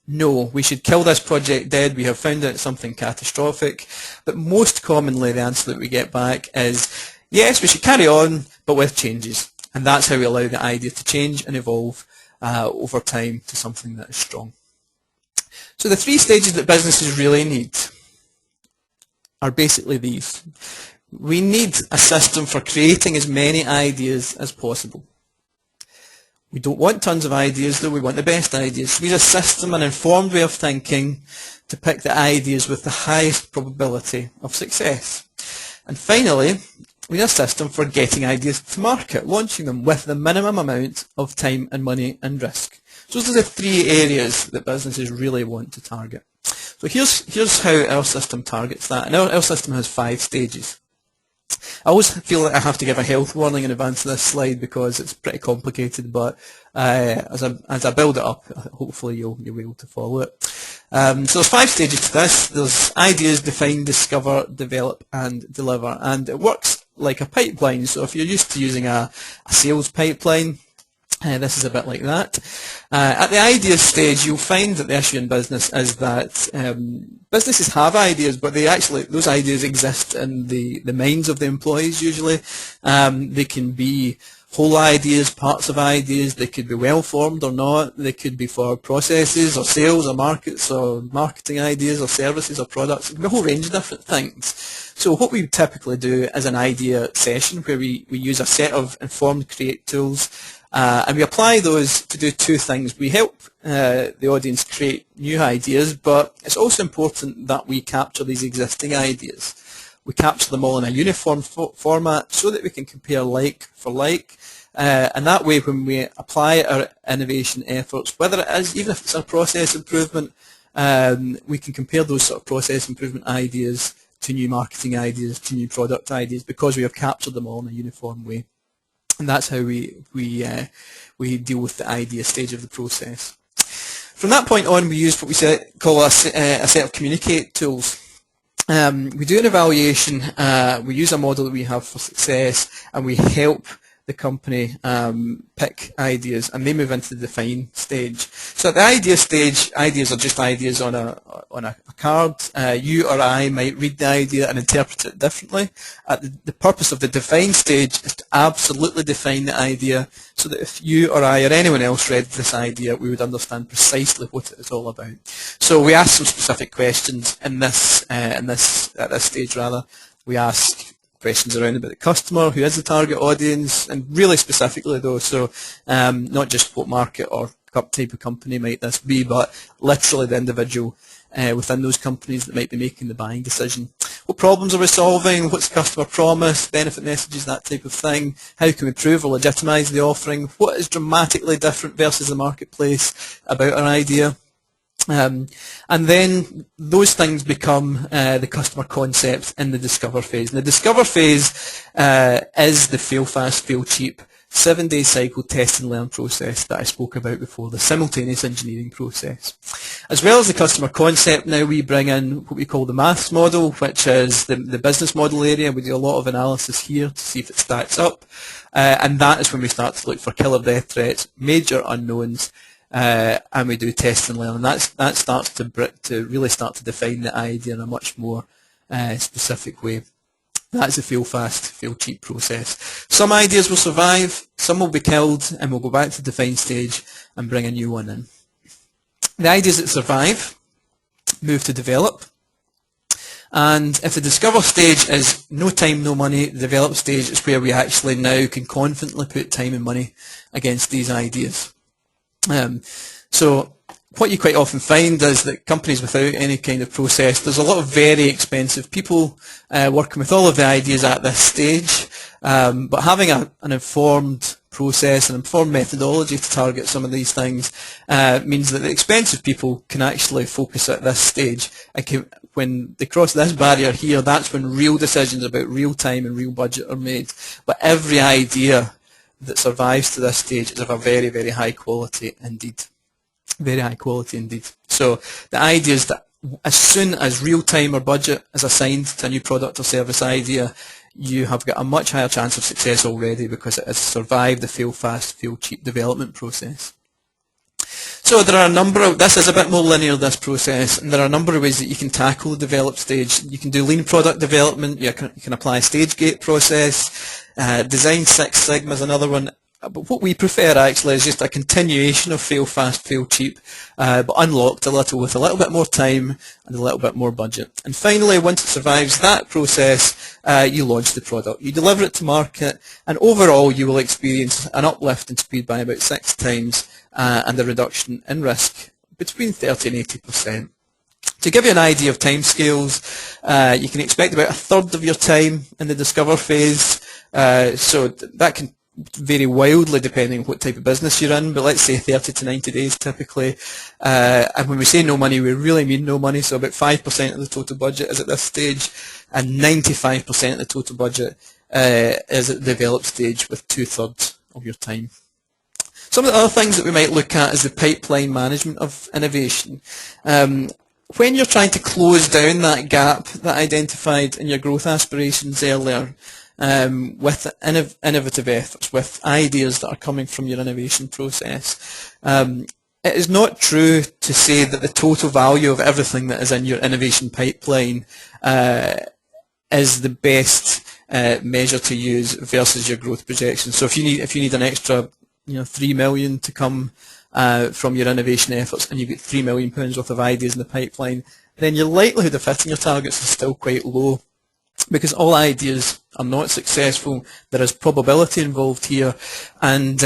no, we should kill this project dead. We have found out something catastrophic. But most commonly, the answer that we get back is, yes, we should carry on, but with changes. And that's how we allow the idea to change and evolve over time to something that is strong. So the 3 stages that businesses really need are basically these. We need a system for creating as many ideas as possible. We don't want tons of ideas, though. We want the best ideas. We need a system, an informed way of thinking to pick the ideas with the highest probability of success. And finally, we need a system for getting ideas to market, launching them with the minimum amount of time and money and risk. So those are the 3 areas that businesses really want to target. So here's how our system targets that. And our system has 5 stages. I always feel like I have to give a health warning in advance of this slide because it's pretty complicated, but as I build it up, hopefully you'll be able to follow it. So there's 5 stages to this. There's ideas, define, discover, develop, and deliver. And it works like a pipeline. So if you're used to using a sales pipeline, this is a bit like that. At the idea stage, you'll find that the issue in business is that businesses have ideas, but those ideas exist in the minds of the employees usually. They can be whole ideas, parts of ideas. They could be well formed or not. They could be for processes or sales or markets or marketing ideas or services or products. It can be a whole range of different things. So what we typically do is an idea session where we use a set of informed create tools. And we apply those to do 2 things. We help the audience create new ideas, but it's also important that we capture these existing ideas. We capture them all in a uniform format so that we can compare like for like. And that way, when we apply our innovation efforts, whether it is, even if it's a process improvement, we can compare those sort of process improvement ideas to new marketing ideas, to new product ideas, because we have captured them all in a uniform way. And that's how we deal with the idea stage of the process. From that point on, we use what we call a set of communicate tools. We do an evaluation, we use a model that we have for success, and we help the company pick ideas, and they move into the define stage. So at the idea stage, ideas are just ideas on a card. You or I might read the idea and interpret it differently. The purpose of the define stage is to absolutely define the idea so that if you or I or anyone else read this idea, we would understand precisely what it is all about. So we ask some specific questions at this stage rather. We ask questions around about the customer, who is the target audience, and really specifically though, so not just what market or type of company might this be, but literally the individual within those companies that might be making the buying decision. What problems are we solving? What's the customer promise? Benefit messages, that type of thing. How can we prove or legitimise the offering? What is dramatically different versus the marketplace about our idea? And then those things become the customer concept in the discover phase. And the discover phase is the fail fast, fail cheap, 7-day cycle test and learn process that I spoke about before, the simultaneous engineering process. As well as the customer concept, now we bring in what we call the maths model, which is the business model area. We do a lot of analysis here to see if it stacks up. And that is when we start to look for killer death threats, major unknowns, and we do test and learn, and that starts to really start to define the idea in a much more specific way. That's the fail fast, fail cheap process. Some ideas will survive, some will be killed, and we'll go back to the define stage and bring a new one in. The ideas that survive move to develop, And if the discover stage is no time, no money, the develop stage is where we actually now can confidently put time and money against these ideas. So what you quite often find is that companies without any kind of process, there's a lot of very expensive people working with all of the ideas at this stage, but having an informed process and informed methodology to target some of these things means that the expensive people can actually focus at this stage. When they cross this barrier here, that's when real decisions about real time and real budget are made. But every idea that survives to this stage is of a very, very high quality indeed. Very high quality indeed. So the idea is that as soon as real time or budget is assigned to a new product or service idea, you have got a much higher chance of success already because it has survived the fail fast, fail cheap development process. So there are a number of, this is a bit more linear, this process, and there are a number of ways that you can tackle the develop stage. You can do lean product development, you can apply a stage gate process, design Six Sigma is another one. But what we prefer actually is just a continuation of fail fast, fail cheap, but unlocked a little with a little bit more time and a little bit more budget. And finally, once it survives that process, you launch the product. You deliver it to market, and overall you will experience an uplift in speed by about 6 times and a reduction in risk between 30 and 80%. To give you an idea of timescales, you can expect about a third of your time in the discover phase, so that can vary wildly depending on what type of business you're in, but let's say 30 to 90 days typically. And when we say no money, we really mean no money, so about 5% of the total budget is at this stage, and 95% of the total budget is at the developed stage with 2/3 of your time. Some of the other things that we might look at is the pipeline management of innovation. When you're trying to close down that gap that identified in your growth aspirations earlier, with innovative efforts, with ideas that are coming from your innovation process, it is not true to say that the total value of everything that is in your innovation pipeline is the best measure to use versus your growth projection. So if you need an extra, £3 million to come from your innovation efforts, and you get £3 million worth of ideas in the pipeline, then your likelihood of hitting your targets is still quite low, because all ideas are not successful. There is probability involved here, and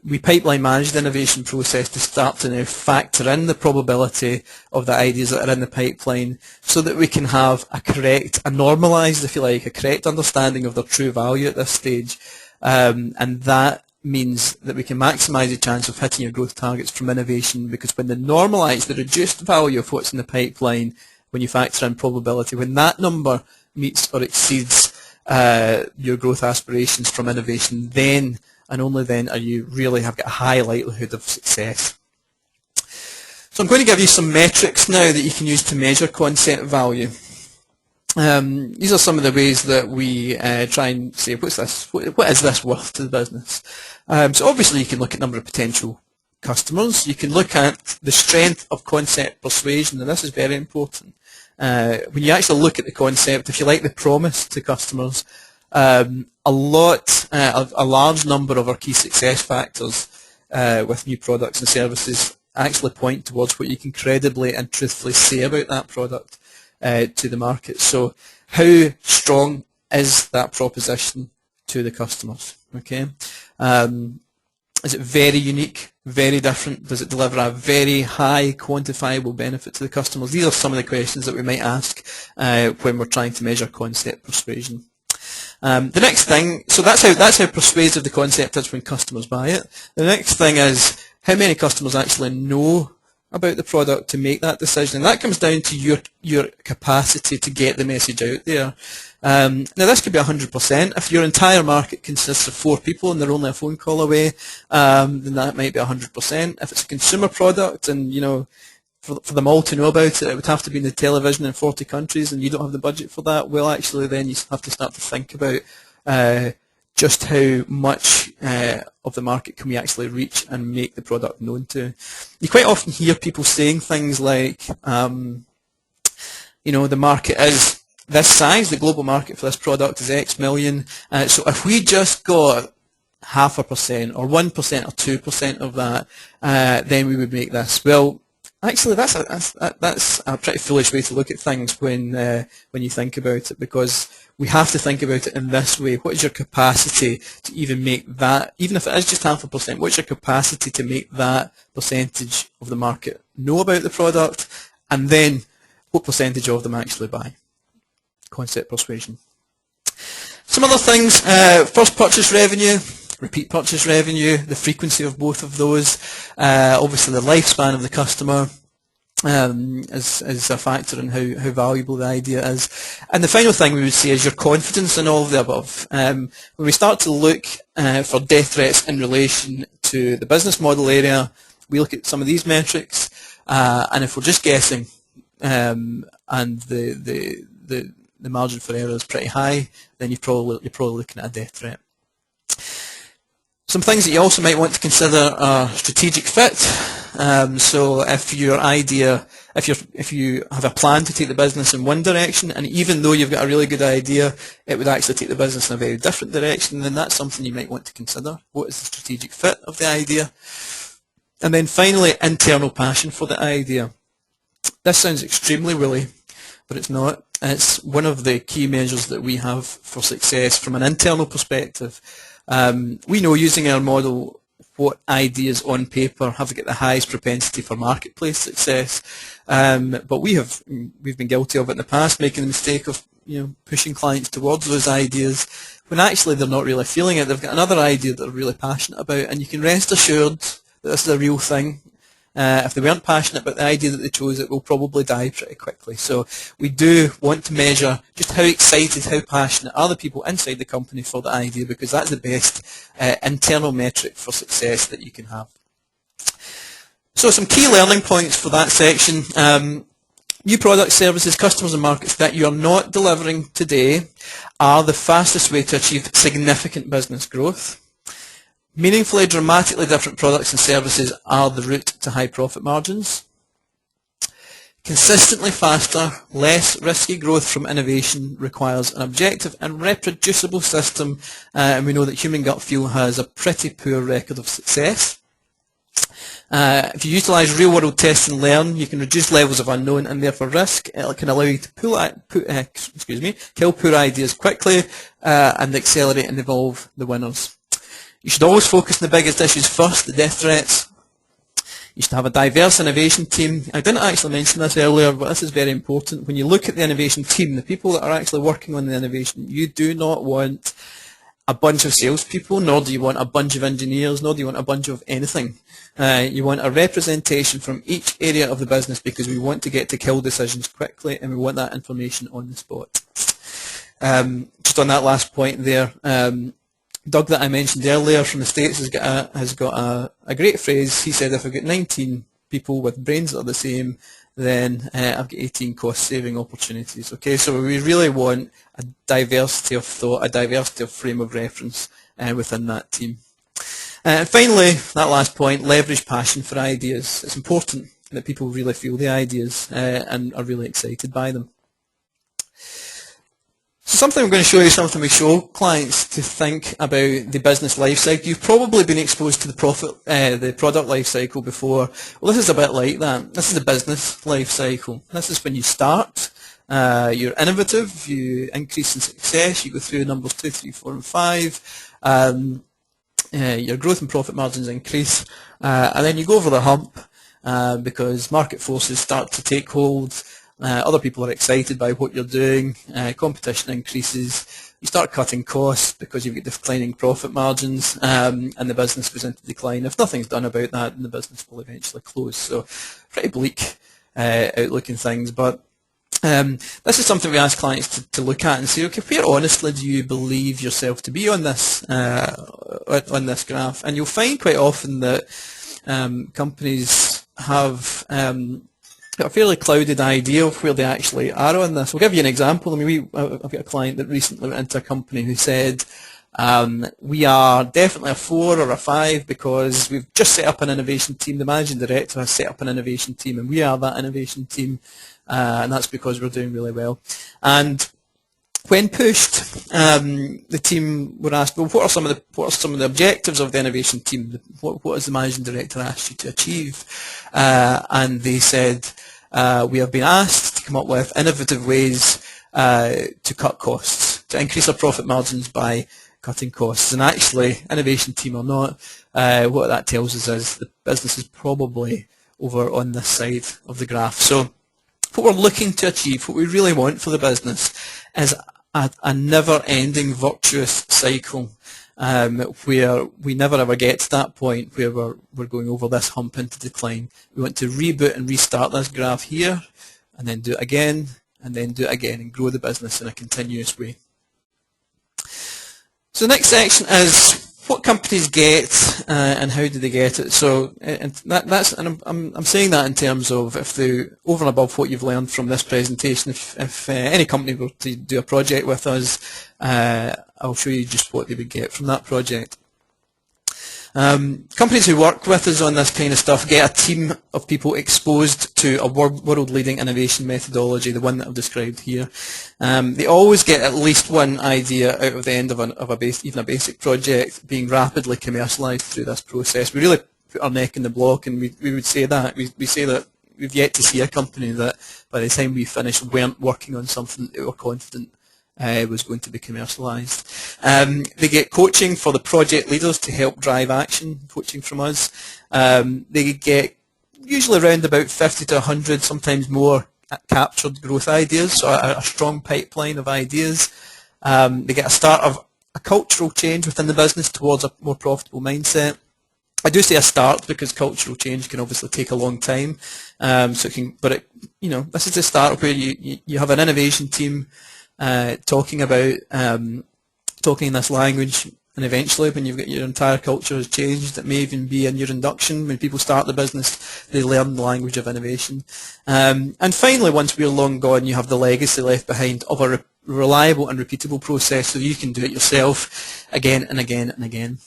we pipeline manage the innovation process to start to now factor in the probability of the ideas that are in the pipeline, so that we can have a normalised, if you like, a correct understanding of their true value at this stage, and that means that we can maximise the chance of hitting your growth targets from innovation, because when the reduced value of what's in the pipeline, when you factor in probability, when that number meets or exceeds your growth aspirations from innovation, then and only then are you really have got a high likelihood of success. So I'm going to give you some metrics now that you can use to measure concept value. These are some of the ways that we try and say, what is this worth to the business? So obviously you can look at number of potential customers. You can look at the strength of concept persuasion, and this is very important. When you actually look at the concept, if you like the promise to customers, a large number of our key success factors with new products and services actually point towards what you can credibly and truthfully say about that product to the market. So how strong is that proposition to the customers? Okay, is it very unique, very different? Does it deliver a very high quantifiable benefit to the customers? These are some of the questions that we might ask when we're trying to measure concept persuasion. The next thing, so that's how persuasive the concept is when customers buy it. The next thing is how many customers actually know about the product to make that decision, and that comes down to your capacity to get the message out there. Now this could be 100%. If your entire market consists of 4 people and they're only a phone call away, then that might be 100%. If it's a consumer product and for them all to know about it, it would have to be in the television in 40 countries, and you don't have the budget for that. Well, actually, then you have to start to think about just how much of the market can we actually reach and make the product known to. You quite often hear people saying things like, the market is this size, the global market for this product is X million, so if we just got 0.5% or 1% or 2% of that, then we would make this. Well, Actually, that's a pretty foolish way to look at things when you think about it, because we have to think about it in this way. What is your capacity to even make that, even if it is just 0.5%, what's your capacity to make that percentage of the market know about the product, and then what percentage of them actually buy? Concept persuasion. Some other things, first purchase revenue, repeat purchase revenue, the frequency of both of those, obviously the lifespan of the customer is a factor in how valuable the idea is. And the final thing we would say is your confidence in all of the above. When we start to look for death threats in relation to the business model area, we look at some of these metrics, and if we're just guessing, and the margin for error is pretty high, then you're probably looking at a death threat. Some things that you also might want to consider are strategic fit. So if your idea, if you have a plan to take the business in one direction, and even though you've got a really good idea, it would actually take the business in a very different direction, then that's something you might want to consider. What is the strategic fit of the idea? And then finally, internal passion for the idea. This sounds extremely woolly, but it's not. It's one of the key measures that we have for success from an internal perspective. We know using our model what ideas on paper have got the highest propensity for marketplace success, but we've been guilty of it in the past, making the mistake of pushing clients towards those ideas when actually they're not really feeling it. They've got another idea that they're really passionate about, and you can rest assured that this is a real thing. If they weren't passionate about the idea that they chose, it will probably die pretty quickly. So we do want to measure just how excited, how passionate are the people inside the company for the idea, because that's the best internal metric for success that you can have. So some key learning points for that section. New products, services, customers and markets that you are not delivering today are the fastest way to achieve significant business growth. Meaningfully, dramatically different products and services are the route to high profit margins. Consistently faster, less risky growth from innovation requires an objective and reproducible system, and we know that human gut feel has a pretty poor record of success. If you utilise real-world test and learn, you can reduce levels of unknown and therefore risk. It can allow you to kill poor ideas quickly and accelerate and evolve the winners. You should always focus on the biggest issues first, the death threats. You should have a diverse innovation team. I didn't actually mention this earlier, but this is very important. When you look at the innovation team, the people that are actually working on the innovation, you do not want a bunch of salespeople, nor do you want a bunch of engineers, nor do you want a bunch of anything. You want a representation from each area of the business, because we want to get to kill decisions quickly, and we want that information on the spot. Just on that last point there, Doug that I mentioned earlier from the States has got a great phrase. He said, if I've got 19 people with brains that are the same, then I've got 18 cost-saving opportunities. Okay, so we really want a diversity of thought, a diversity of frame of reference within that team. And finally, that last point, leverage passion for ideas. It's important that people really feel the ideas and are really excited by them. So something I'm going to show you, something we show clients to think about the business life cycle. You've probably been exposed to the product life cycle before. Well, this is a bit like that. This is the business life cycle. This is when you start. You're innovative. You increase in success. You go through numbers 2, 3, 4, and 5. Your growth and profit margins increase, and then you go over the hump because market forces start to take hold. Other people are excited by what you're doing, competition increases, you start cutting costs because you've got declining profit margins, and the business goes into decline. If nothing's done about that, then the business will eventually close. So pretty bleak outlook in things, but this is something we ask clients to look at and say, okay, where honestly do you believe yourself to be on this graph? And you'll find quite often that companies have got a fairly clouded idea of where they actually are on this. We'll give you an example. I mean, I've got a client that recently went into a company who said, we are definitely a 4 or a 5 because we've just set up an innovation team. The managing director has set up an innovation team, and we are that innovation team, and that's because we're doing really well. And When pushed, the team were asked, well, what are some of the objectives of the innovation team? What has the managing director asked you to achieve? And they said, we have been asked to come up with innovative ways to cut costs, to increase our profit margins by cutting costs. And actually, innovation team or not, what that tells us is the business is probably over on this side of the graph. So what we're looking to achieve, what we really want for the business, is a never-ending virtuous cycle, where we never ever get to that point where we're going over this hump into decline. We want to reboot and restart this graph here, and then do it again, and then do it again, and grow the business in a continuous way. So the next section is what companies get and how do they get it. So I'm saying that in terms of if over and above what you've learned from this presentation, if any company were to do a project with us, I'll show you just what they would get from that project. Companies who work with us on this kind of stuff get a team of people exposed to a world-leading innovation methodology, the one that I've described here. They always get at least one idea out of the end of even a basic project being rapidly commercialised through this process. We really put our neck in the block, and we would say that. We say that we've yet to see a company that by the time we finished weren't working on something that we were confident was going to be commercialised. They get coaching for the project leaders to help drive action, coaching from us. They get usually around about 50 to 100, sometimes more, captured growth ideas, so a strong pipeline of ideas. They get a start of a cultural change within the business towards a more profitable mindset. I do say a start because cultural change can obviously take a long time. This is the start where you have an innovation team talking in this language, and eventually when you've got your entire culture has changed, it may even be in your induction. When people start the business, they learn the language of innovation. And finally, once we're long gone, you have the legacy left behind of a reliable and repeatable process, so you can do it yourself again and again and again.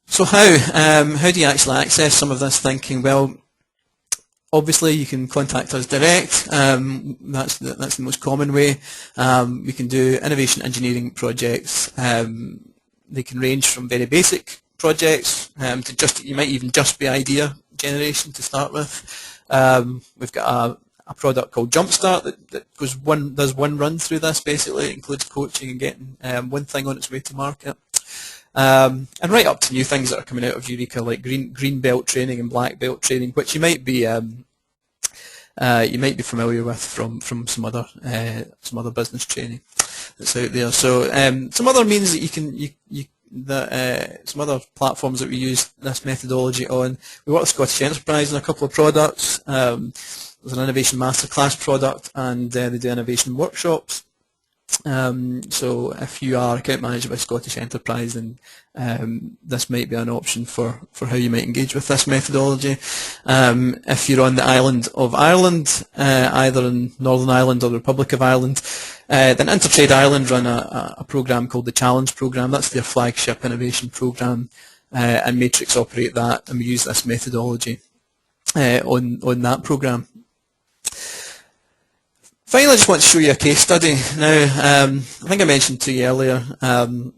So how do you actually access some of this thinking? Well, obviously, you can contact us direct. That's the most common way. We can do innovation engineering projects. They can range from very basic projects to you might even just be idea generation to start with. We've got a product called Jumpstart that does one run through this. Basically, it includes coaching and getting one thing on its way to market. And right up to new things that are coming out of Eureka, like green belt training and black belt training, which you might be familiar with from some other business training that's out there. So some other means that some other platforms that we use this methodology on. We work with Scottish Enterprise on a couple of products. There's an innovation masterclass product, and they do innovation workshops. So if you are account manager by Scottish Enterprise, then this might be an option for how you might engage with this methodology. If you're on the island of Ireland, either in Northern Ireland or the Republic of Ireland, then Intertrade Ireland run a program called the Challenge Program. That's their flagship innovation program, and Matrix operate that, and we use this methodology on that program. Finally, I just want to show you a case study. Now, I think I mentioned to you earlier, the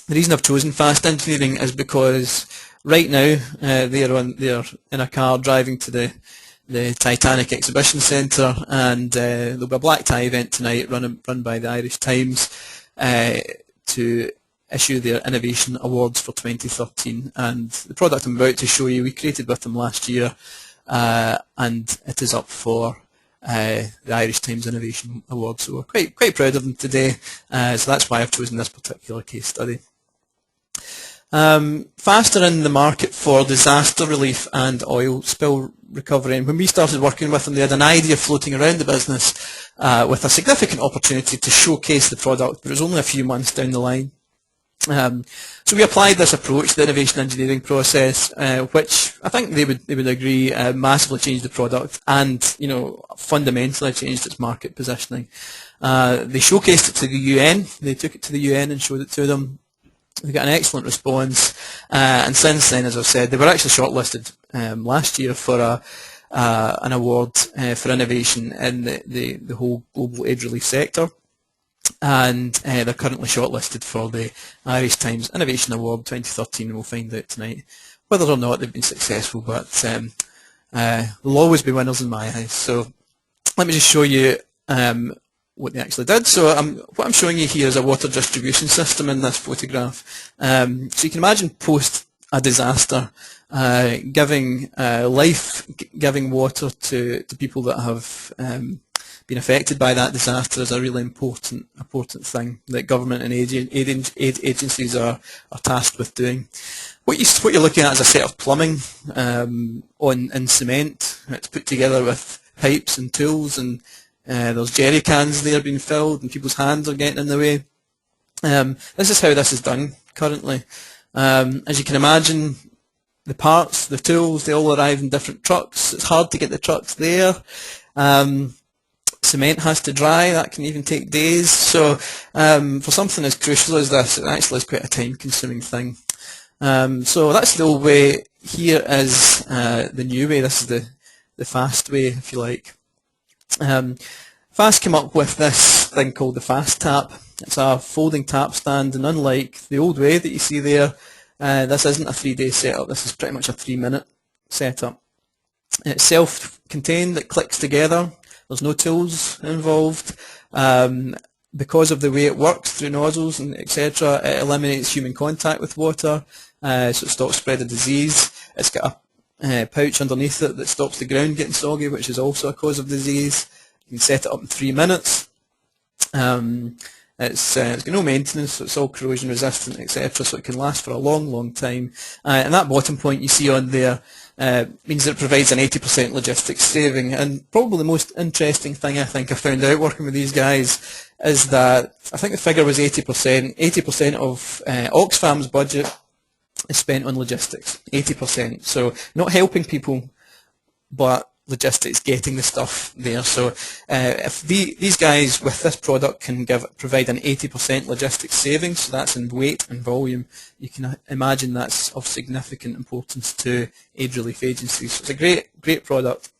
reason I've chosen fast engineering is because right now they're in a car driving to the Titanic Exhibition Centre, and there'll be a black tie event tonight run by the Irish Times to issue their Innovation Awards for 2013. And the product I'm about to show you, we created with them last year, and it is up for the Irish Times Innovation Award, so we're quite proud of them today. So that's why I've chosen this particular case study. Faster in the market for disaster relief and oil spill recovery. And when we started working with them, they had an idea floating around the business with a significant opportunity to showcase the product, but it was only a few months down the line. So we applied this approach, the innovation engineering process, which I think they would agree massively changed the product and fundamentally changed its market positioning. They showcased it to the UN. They took it to the UN and showed it to them. They got an excellent response, and since then, as I've said, they were actually shortlisted last year for an award for innovation in the whole global age relief sector. And they're currently shortlisted for the Irish Times Innovation Award 2013, and we'll find out tonight whether or not they've been successful, but they'll always be winners in my eyes. So let me just show you what they actually did. So what I'm showing you here is a water distribution system in this photograph. So you can imagine post a disaster, giving giving water to people that have been affected by that disaster is a really important thing that government and aid agencies are tasked with doing. What you're looking at is a set of plumbing in cement. It's put together with pipes and tools, and there's jerry cans there being filled, and people's hands are getting in the way. This is how this is done currently. As you can imagine, the parts, the tools, they all arrive in different trucks. It's hard to get the trucks there. Cement has to dry. That can even take days. So for something as crucial as this, it actually is quite a time-consuming thing. So that's the old way. Here is the new way. This is the fast way, if you like. Fast came up with this thing called the fast tap. It's a folding tap stand, and unlike the old way that you see there, this isn't a 3-day setup. This is pretty much a 3-minute setup. It's self-contained. It clicks together. There's no tools involved. Because of the way it works through nozzles and etc., it eliminates human contact with water, so it stops spread of disease. It's got a pouch underneath it that stops the ground getting soggy, which is also a cause of disease. You can set it up in 3 minutes. It's got no maintenance, so it's all corrosion resistant, etc., so it can last for a long time. And that bottom point you see on there means that it provides an 80% logistics saving. And probably the most interesting thing I think I found out working with these guys is that I think the figure was 80%. 80% of Oxfam's budget is spent on logistics. 80%. So not helping people, but logistics, getting the stuff there. So if these guys with this product can provide an 80% logistics savings, so that's in weight and volume, you can imagine that's of significant importance to aid relief agencies. So it's a great product,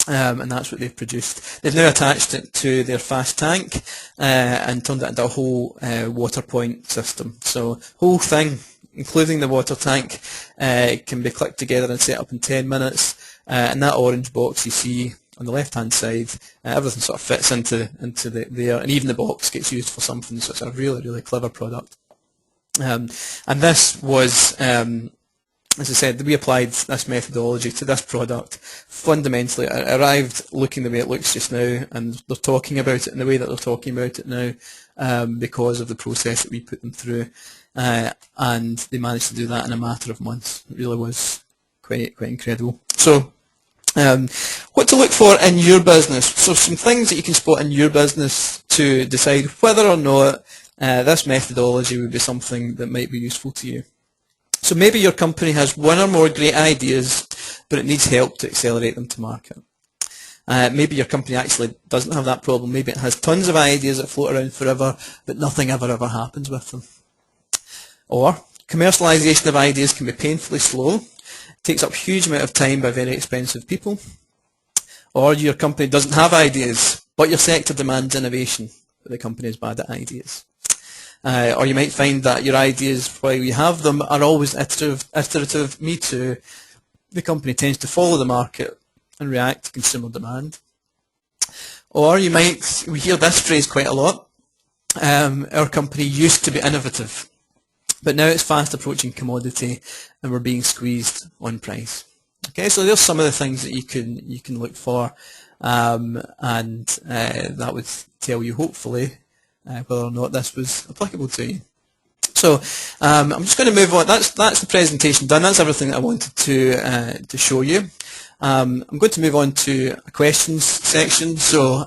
and that's what they've produced. They've now attached it to their fast tank and turned it into a whole water point system. So whole thing, including the water tank, can be clicked together and set up in 10 minutes. And that orange box you see on the left-hand side, everything sort of fits into there, and even the box gets used for something. So it's a really clever product. And this was, as I said, we applied this methodology to this product. Fundamentally, it arrived looking the way it looks just now, and they're talking about it in the way that they're talking about it now, because of the process that we put them through. And they managed to do that in a matter of months. It really was quite incredible. So what to look for in your business. So some things that you can spot in your business to decide whether or not this methodology would be something that might be useful to you. So maybe your company has one or more great ideas, but it needs help to accelerate them to market. Maybe your company actually doesn't have that problem. Maybe it has tons of ideas that float around forever, but nothing ever happens with them. Or commercialisation of ideas can be painfully slow. Takes up a huge amount of time by very expensive people. Or your company doesn't have ideas, but your sector demands innovation, but the company is bad at ideas. Or you might find that your ideas, while you have them, are always iterative, me too. The company tends to follow the market and react to consumer demand. Or we hear this phrase quite a lot, our company used to be innovative, but now it's fast approaching commodity and we're being squeezed on price. Okay, so there's some of the things that you can look for, and that would tell you hopefully whether or not this was applicable to you. So I'm just going to move on. That's the presentation done. That's everything that I wanted to show you. I'm going to move on to a questions section. So